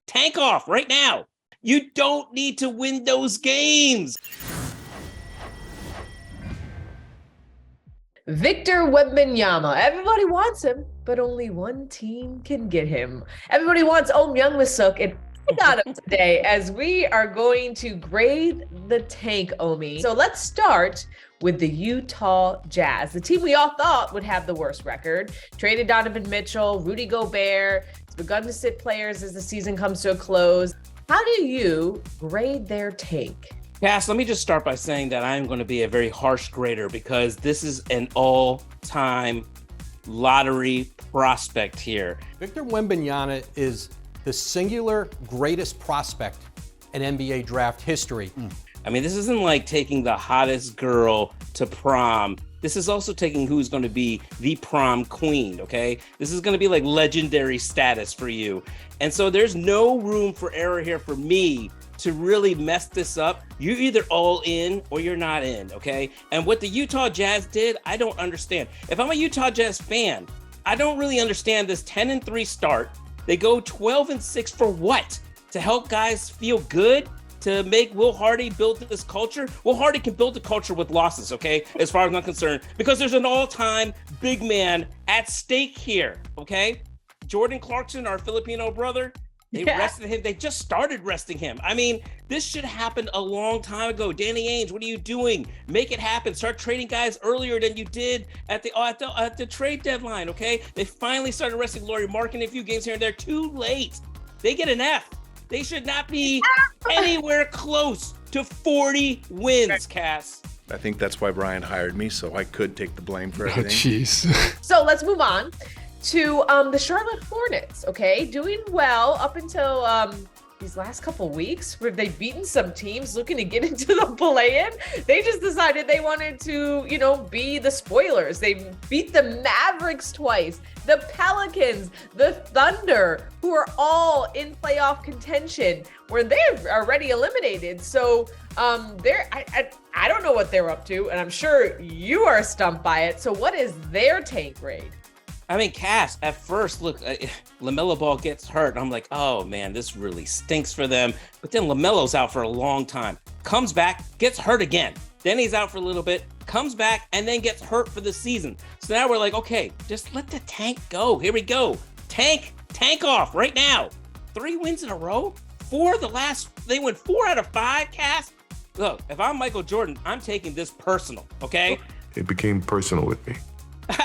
tank off right now. You don't need to win those games. Victor Wembanyama. Everybody wants him, but only one team can get him. Everybody wants Ohm Youngmisuk, and I got him today as we are going to grade the tank, Omi. So let's start with the Utah Jazz, the team we all thought would have the worst record. Traded Donovan Mitchell, Rudy Gobert. It's begun to sit players as the season comes to a close. How do you grade their tank? Cass, let me just start by saying that I'm going to be a very harsh grader because this is an all-time lottery prospect here. Victor Wembanyama is the singular greatest prospect in NBA draft history. I mean, this isn't like taking the hottest girl to prom. This is also taking who's going to be the prom queen, okay? This is going to be like legendary status for you. And so there's no room for error here for me to really mess this up. You're either all in or you're not in, okay? And what the Utah Jazz did, I don't understand. If I'm a Utah Jazz fan, I don't really understand this 10-3 start. They go 12-6 for what? To help guys feel good? To make Will Hardy build this culture? Will Hardy can build the culture with losses, okay? As far as I'm concerned, because there's an all-time big man at stake here, okay? Jordan Clarkson, our Filipino brother, they rested him. They just started resting him. I mean, this should happen a long time ago. Danny Ainge, what are you doing? Make it happen. Start trading guys earlier than you did at the trade deadline, okay? They finally started resting Lauri Markkanen a few games here and there. Too late. They get an F. They should not be anywhere close to 40 wins, Cass. I think that's why Brian hired me, so I could take the blame for everything. Jeez. So let's move on to the Charlotte Hornets, okay? Doing well up until these last couple weeks where they've beaten some teams looking to get into the play-in. They just decided they wanted to, be the spoilers. They beat the Mavericks twice, the Pelicans, the Thunder, who are all in playoff contention where they're already eliminated. So I don't know what they're up to, and I'm sure you are stumped by it. So what is their tank grade? I mean, Cass, at first, look, LaMelo Ball gets hurt. I'm like, oh, man, this really stinks for them. But then LaMelo's out for a long time. Comes back, gets hurt again. Then he's out for a little bit, comes back, and then gets hurt for the season. So now we're like, okay, just let the tank go. Here we go. Tank off right now. 3 wins in a row? They went 4 out of 5, Cass. Look, if I'm Michael Jordan, I'm taking this personal, okay? It became personal with me.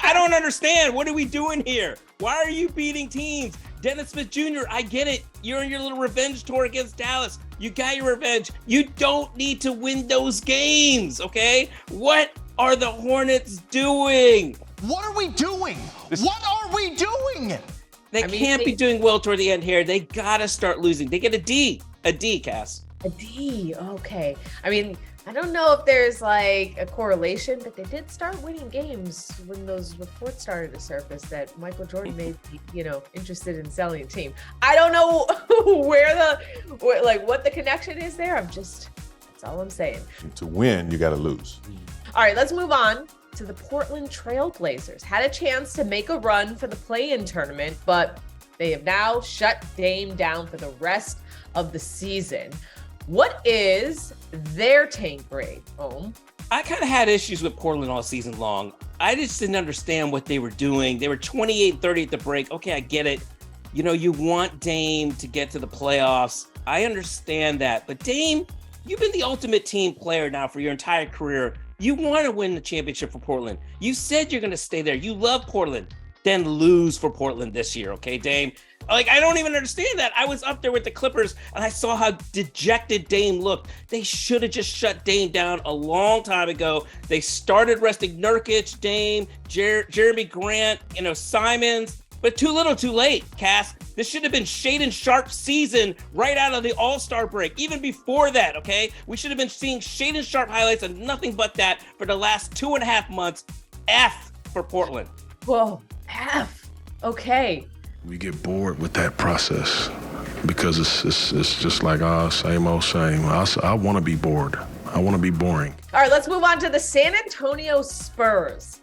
I don't understand. What are we doing here? Why are you beating teams? Dennis Smith Jr., I get it. You're on your little revenge tour against Dallas. You got your revenge. You don't need to win those games, okay? What are the Hornets doing? What are we doing? What are we doing? They can't be doing well toward the end here. They got to start losing. They get a D, Cass. A D, okay. I mean, I don't know if there's like a correlation, but they did start winning games when those reports started to surface that Michael Jordan may be, interested in selling a team. I don't know what the connection is there. That's all I'm saying. To win, you got to lose. All right, let's move on to the Portland Trail Blazers. Had a chance to make a run for the play-in tournament, but they have now shut Dame down for the rest of the season. What is their tank grade, Ohm? I kind of had issues with Portland all season long. I just didn't understand what they were doing. They were 28-30 at the break. Okay, I get it. You want Dame to get to the playoffs. I understand that. But Dame, you've been the ultimate team player now for your entire career. You want to win the championship for Portland. You said you're going to stay there. You love Portland. Then lose for Portland this year, okay, Dame? I don't even understand that. I was up there with the Clippers, and I saw how dejected Dame looked. They should have just shut Dame down a long time ago. They started resting Nurkic, Dame, Jeremy Grant, Simons, but too little too late, Cass. This should have been Shaedon Sharp's season right out of the All-Star break, even before that, okay? We should have been seeing Shaedon Sharp highlights and nothing but that for the last 2.5 months. F for Portland. Whoa, F. Okay. We get bored with that process because it's just like, same old same. I want to be bored. I want to be boring. All right, let's move on to the San Antonio Spurs.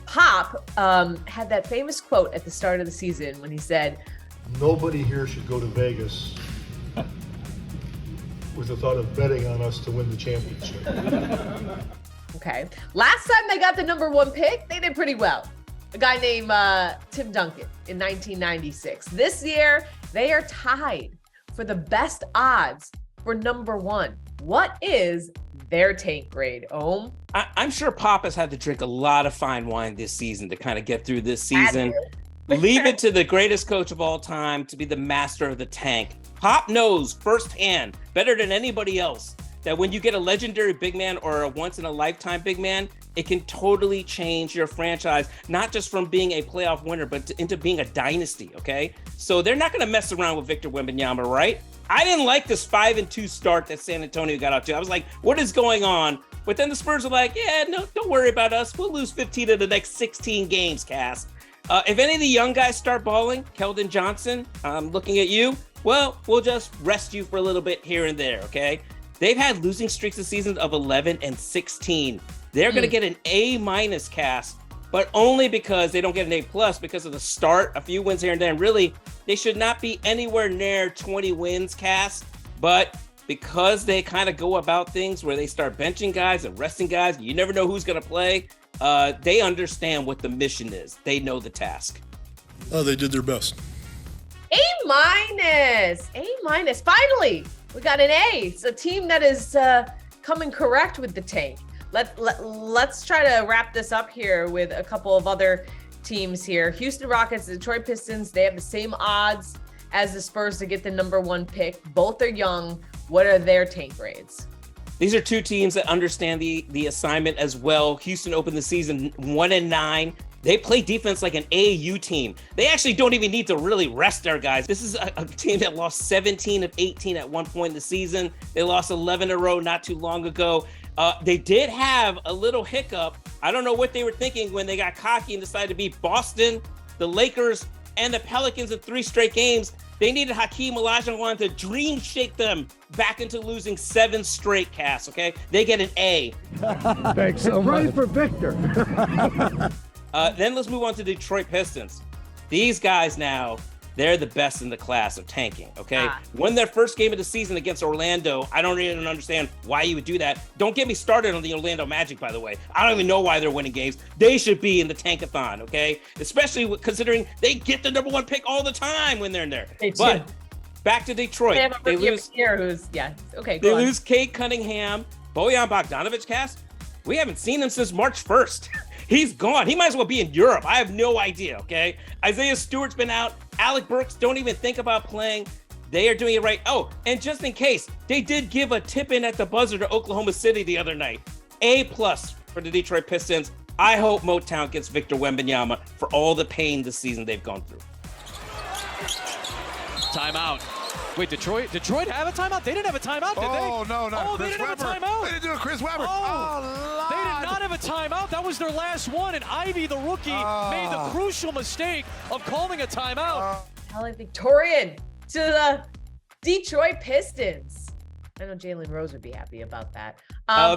Pop had that famous quote at the start of the season when he said, nobody here should go to Vegas with the thought of betting on us to win the championship. Okay. Last time they got the number 1 pick, they did pretty well. A guy named Tim Duncan in 1996. This year, they are tied for the best odds for number 1. What is their tank grade, Ohm? I'm sure Pop has had to drink a lot of fine wine this season to kind of get through this season. Leave it to the greatest coach of all time to be the master of the tank. Pop knows firsthand, better than anybody else, that when you get a legendary big man or a once-in-a-lifetime big man, it can totally change your franchise, not just from being a playoff winner, but into being a dynasty, okay? So they're not going to mess around with Victor Wembanyama, right? I didn't like this 5-2 start that San Antonio got out to. I was like, what is going on? But then the Spurs were like, yeah, no, don't worry about us. We'll lose 15 of the next 16 games, Cass. If any of the young guys start balling, Keldon Johnson, I'm looking at you, well, we'll just rest you for a little bit here and there, okay? They've had losing streaks this season of 11 and 16. They're going to get an A- cast, but only because they don't get an A+ because of the start, a few wins here and there. And really, they should not be anywhere near 20 wins cast, but because they kind of go about things where they start benching guys and resting guys, you never know who's going to play. They understand what the mission is. They know the task. Oh, they did their best. A-. Finally, we got an A. It's a team that is coming correct with the tank. Let's try to wrap this up here with a couple of other teams here. Houston Rockets, Detroit Pistons, they have the same odds as the Spurs to get the number 1 pick. Both are young. What are their tank grades? These are two teams that understand the assignment as well. Houston opened the season 1-9. They play defense like an AAU team. They actually don't even need to really rest their guys. This is a team that lost 17 of 18 at one point in the season. They lost 11 in a row not too long ago. They did have a little hiccup. I don't know what they were thinking when they got cocky and decided to beat Boston, the Lakers, and the Pelicans in 3 straight games. They needed Hakeem Olajuwon to dream shake them back into losing 7 straight casts, okay? They get an A. Thanks so much. Right for Victor. Then let's move on to Detroit Pistons. These guys now, they're the best in the class of tanking, okay? Won their first game of the season against Orlando. I don't even understand why you would do that. Don't get me started on the Orlando Magic, by the way. I don't even know why they're winning games. They should be in the tankathon, okay? Especially considering they get the number 1 pick all the time when they're in there. But back to Detroit. They lose Cade Cunningham, Bojan Bogdanovic cast. We haven't seen him since March 1st. He's gone. He might as well be in Europe. I have no idea, okay? Isaiah Stewart's been out. Alec Burks, don't even think about playing. They are doing it right. Oh, and just in case, they did give a tip-in at the buzzer to Oklahoma City the other night. A+ for the Detroit Pistons. I hope Motown gets Victor Wembanyama for all the pain this season they've gone through. Timeout. Wait, Detroit have a timeout? They didn't have a timeout, did they? Oh, no, not Oh, Chris they didn't Webber. have a timeout. They didn't do it, Chris Webber. Oh, they did not have a timeout. That was their last one, and Ivy, the rookie, made the crucial mistake of calling a timeout. LA Victorian to the Detroit Pistons. I know Jalen Rose would be happy about that.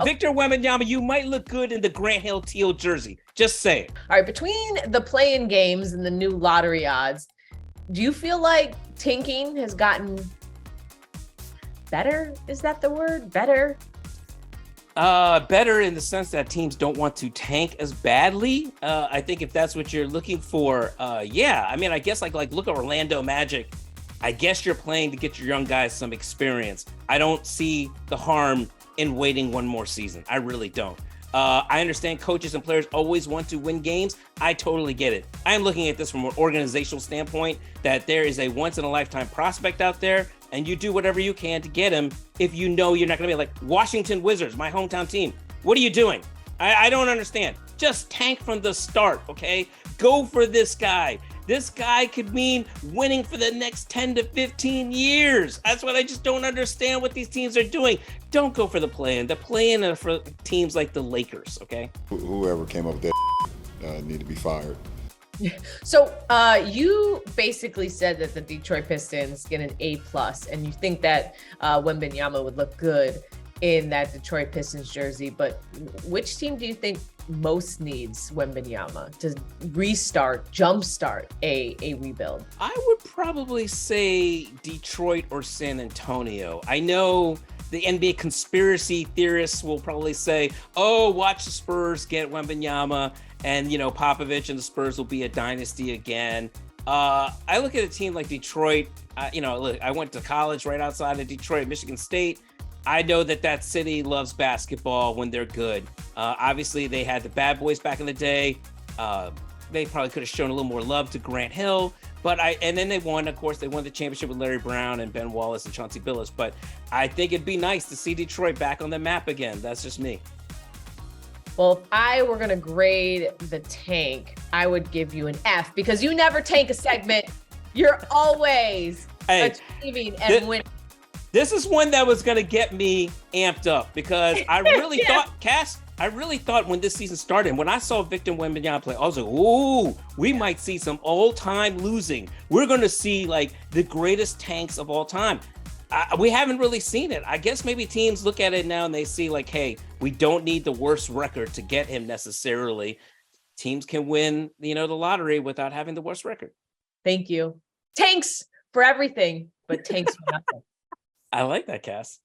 Victor Wembanyama, you might look good in the Grant Hill teal jersey. Just saying. All right, between the play-in games and the new lottery odds, do you feel like tanking has gotten better? Is that the word? Better? Better in the sense that teams don't want to tank as badly. I think if that's what you're looking for, yeah. I mean, I guess like look at Orlando Magic. I guess you're playing to get your young guys some experience. I don't see the harm in waiting one more season. I really don't. I understand coaches and players always want to win games. I totally get it. I am looking at this from an organizational standpoint, that there is a once-in-a-lifetime prospect out there, and you do whatever you can to get him if you know you're not going to be like Washington Wizards, my hometown team. What are you doing? I don't understand. Just tank from the start, okay? Go for this guy. This guy could mean winning for the next 10 to 15 years. That's what I just don't understand what these teams are doing. Don't go for the play-in. The play-in are for teams like the Lakers, okay? Whoever came up with that need to be fired. So you basically said that the Detroit Pistons get an A+, and you think that Wembanyama would look good in that Detroit Pistons jersey, but which team do you think most needs Wembanyama to restart, jumpstart a rebuild? I would probably say Detroit or San Antonio. I know the NBA conspiracy theorists will probably say, oh, watch the Spurs get Wembanyama and, Popovich and the Spurs will be a dynasty again. I look at a team like Detroit. Look, I went to college right outside of Detroit, Michigan State. I know that city loves basketball when they're good. Obviously, they had the bad boys back in the day. They probably could have shown a little more love to Grant Hill. And then they won, of course, they won the championship with Larry Brown and Ben Wallace and Chauncey Billups. But I think it'd be nice to see Detroit back on the map again. That's just me. Well, if I were going to grade the tank, I would give you an F because you never tank a segment. You're always achieving and winning. This is one that was going to get me amped up because I really thought when this season started, when I saw Victor Wembanyama play, I was like, ooh, we might see some all-time losing. We're going to see like the greatest tanks of all time. We haven't really seen it. I guess maybe teams look at it now and they see like, hey, we don't need the worst record to get him necessarily. Teams can win, the lottery without having the worst record. Thank you. Tanks for everything, but tanks for nothing. I like that, Cass.